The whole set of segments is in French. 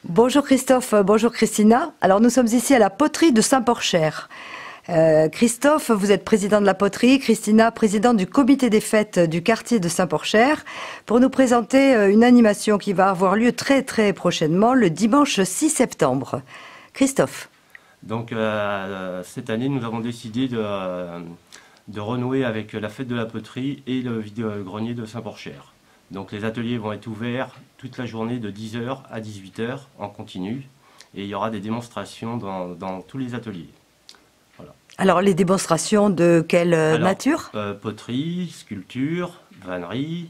Bonjour Christophe, bonjour Christina. Alors nous sommes ici à la poterie de Saint-Porcher. Christophe, vous êtes président de la poterie, Christina, présidente du comité des fêtes du quartier de Saint-Porcher, pour nous présenter une animation qui va avoir lieu très prochainement, le dimanche 6 septembre. Christophe. Donc cette année, nous avons décidé de renouer avec la fête de la poterie et le vide-grenier de Saint-Porcher. Donc les ateliers vont être ouverts toute la journée de 10 h à 18 h en continu, et il y aura des démonstrations dans tous les ateliers. Voilà. Alors les démonstrations de quelle nature? Poterie, sculpture, vannerie,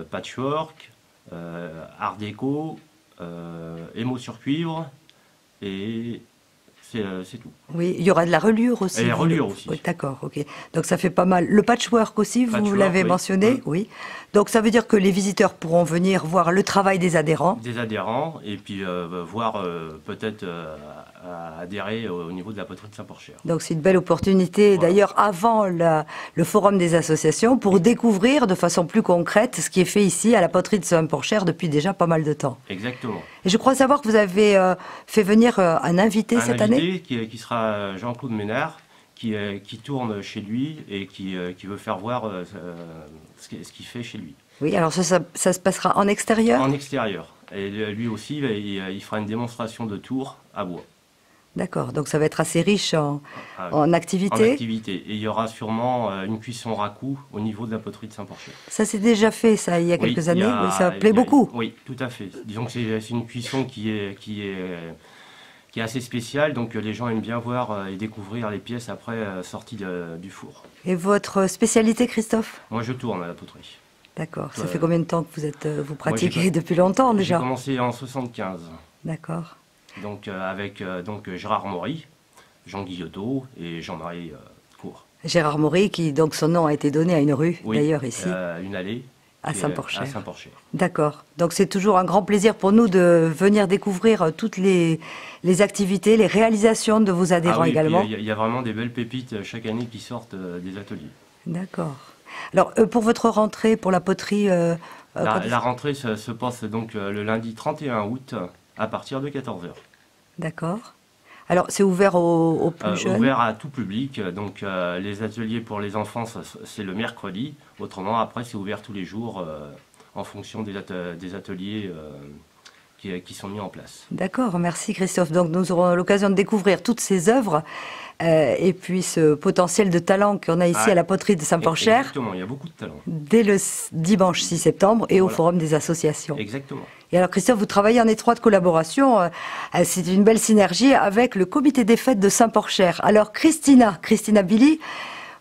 patchwork, art déco, émaux sur cuivre, et c'est tout. Oui, il y aura de la reliure aussi. Et la reliure aussi. Oui, d'accord, ok. Donc ça fait pas mal. Le patchwork aussi, vous l'avez mentionné, oui. Donc ça veut dire que les visiteurs pourront venir voir le travail des adhérents. Des adhérents, et puis voir peut-être adhérer au niveau de la poterie de Saint-Porcher. Donc c'est une belle opportunité, voilà. D'ailleurs avant le forum des associations, pour découvrir de façon plus concrète ce qui est fait ici à la poterie de Saint-Porcher depuis déjà pas mal de temps. Exactement. Et je crois savoir que vous avez fait venir un invité cette année. Qui sera Jean-Claude Ménard, qui tourne chez lui et qui veut faire voir ce qu'il fait chez lui. Oui, alors ça se passera en extérieur? En extérieur. Et lui aussi, il fera une démonstration de tours à bois. D'accord, donc ça va être assez riche en activités. En activités. Et il y aura sûrement une cuisson racoup au niveau de la poterie de Saint-Porcher. Ça s'est déjà fait, ça, il y a quelques années, oui, ça plaît beaucoup. Oui, tout à fait. Disons que c'est une cuisson qui est assez spéciale, donc les gens aiment bien voir et découvrir les pièces après sorties du four. Et votre spécialité, Christophe? Moi, je tourne à la poterie. D'accord. Ça fait combien de temps que vous pratiquez? Depuis longtemps déjà? J'ai commencé en 75. D'accord. Donc avec Gérard Maury, Jean Guillotot et Jean-Marie Cour. Gérard Maury, qui donc son nom a été donné à une rue, oui, d'ailleurs ici. Une allée. À Saint-Porcher. À Saint-Porcher. D'accord. Donc c'est toujours un grand plaisir pour nous de venir découvrir toutes les activités, les réalisations de vos adhérents également. Il y a vraiment des belles pépites chaque année qui sortent des ateliers. D'accord. Alors pour votre rentrée, pour la poterie... La rentrée se passe donc le lundi 31 août à partir de 14 h. D'accord. Alors c'est ouvert aux plus jeunes? Ouvert à tout public, donc les ateliers pour les enfants c'est le mercredi, autrement après c'est ouvert tous les jours en fonction des ateliers qui sont mis en place. D'accord, merci Christophe. Donc nous aurons l'occasion de découvrir toutes ces œuvres et puis ce potentiel de talent qu'on a ici à la poterie de Saint-Porcher. Exactement, il y a beaucoup de talent. Dès le dimanche 6 septembre et au forum des associations. Exactement. Et alors Christophe, vous travaillez en étroite collaboration, c'est une belle synergie avec le comité des fêtes de Saint-Porcher. Alors Christina Billy,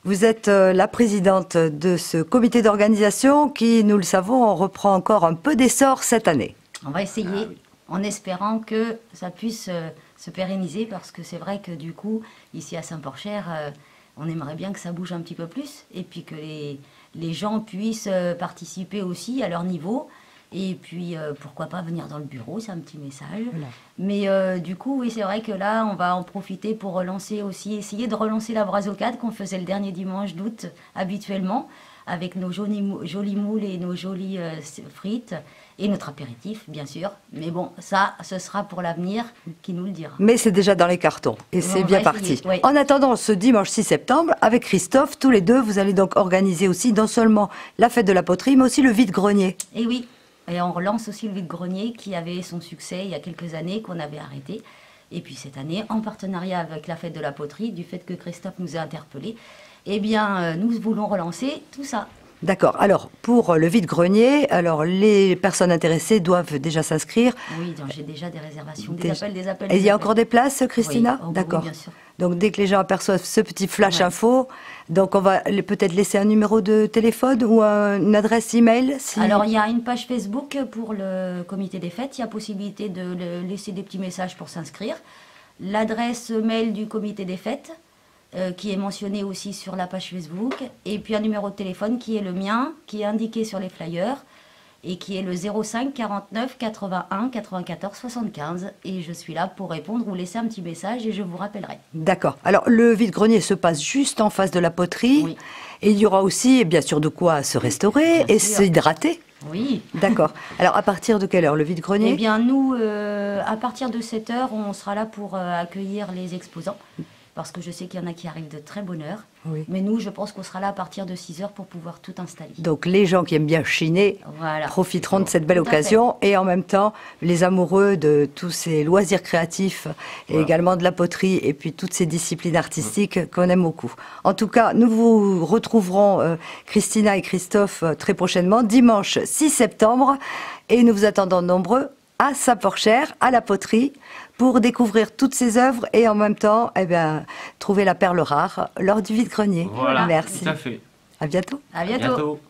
vous êtes la présidente de ce comité d'organisation qui, nous le savons, reprend encore un peu d'essor cette année. On va essayer, en espérant que ça puisse se pérenniser, parce que c'est vrai que du coup, ici à Saint-Porcher, on aimerait bien que ça bouge un petit peu plus, et puis que les gens puissent participer aussi à leur niveau. Et puis, pourquoi pas venir dans le bureau, c'est un petit message. Voilà. Mais du coup, oui, c'est vrai que là, on va en profiter pour relancer aussi, essayer de relancer la brasocade qu'on faisait le dernier dimanche d'août habituellement, avec nos jolis moules et nos jolies frites, et notre apéritif, bien sûr. Mais bon, ça, ce sera pour l'avenir qui nous le dira. Mais c'est déjà dans les cartons, et c'est bien parti. Oui. En attendant ce dimanche 6 septembre, avec Christophe, tous les deux, vous allez donc organiser aussi non seulement la fête de la poterie, mais aussi le vide-grenier. Et oui. Et on relance aussi le vide-grenier qui avait son succès il y a quelques années, qu'on avait arrêté. Et puis cette année, en partenariat avec la fête de la poterie, du fait que Christophe nous a interpellés, eh bien, nous voulons relancer tout ça. D'accord. Alors, pour le vide-grenier, alors les personnes intéressées doivent déjà s'inscrire. Oui, j'ai déjà des réservations, des appels. Et il y a encore des places, Christina? Oui, d'accord. Oui, bien sûr. Donc, dès que les gens aperçoivent ce petit flash info, donc on va peut-être laisser un numéro de téléphone ou une adresse email. Alors, il y a une page Facebook pour le comité des fêtes. Il y a possibilité de laisser des petits messages pour s'inscrire. L'adresse mail du comité des fêtes, qui est mentionné aussi sur la page Facebook, et puis un numéro de téléphone qui est le mien, qui est indiqué sur les flyers, et qui est le 05 49 81 94 75. Et je suis là pour répondre ou laisser un petit message et je vous rappellerai. D'accord. Alors, le vide-grenier se passe juste en face de la poterie. Oui. Et il y aura aussi, bien sûr, de quoi se restaurer et s'hydrater. Oui. D'accord. Alors, à partir de quelle heure, le vide-grenier? Eh bien, nous, à partir de 7 heures, on sera là pour accueillir les exposants. Parce que je sais qu'il y en a qui arrivent de très bonne heure. Oui. Mais nous, je pense qu'on sera là à partir de 6 heures pour pouvoir tout installer. Donc, les gens qui aiment bien chiner Voilà. profiteront de cette belle Tout à fait. occasion. Et en même temps, les amoureux de tous ces loisirs créatifs et également de la poterie et puis toutes ces disciplines artistiques qu'on aime beaucoup. En tout cas, nous vous retrouverons, Christina et Christophe, très prochainement, dimanche 6 septembre. Et nous vous attendons nombreux à Saint-Porcher, à la poterie, pour découvrir toutes ces œuvres et en même temps, eh bien, trouver la perle rare lors du vide-grenier. Voilà, Merci. tout à fait. À bientôt. À À bientôt. bientôt.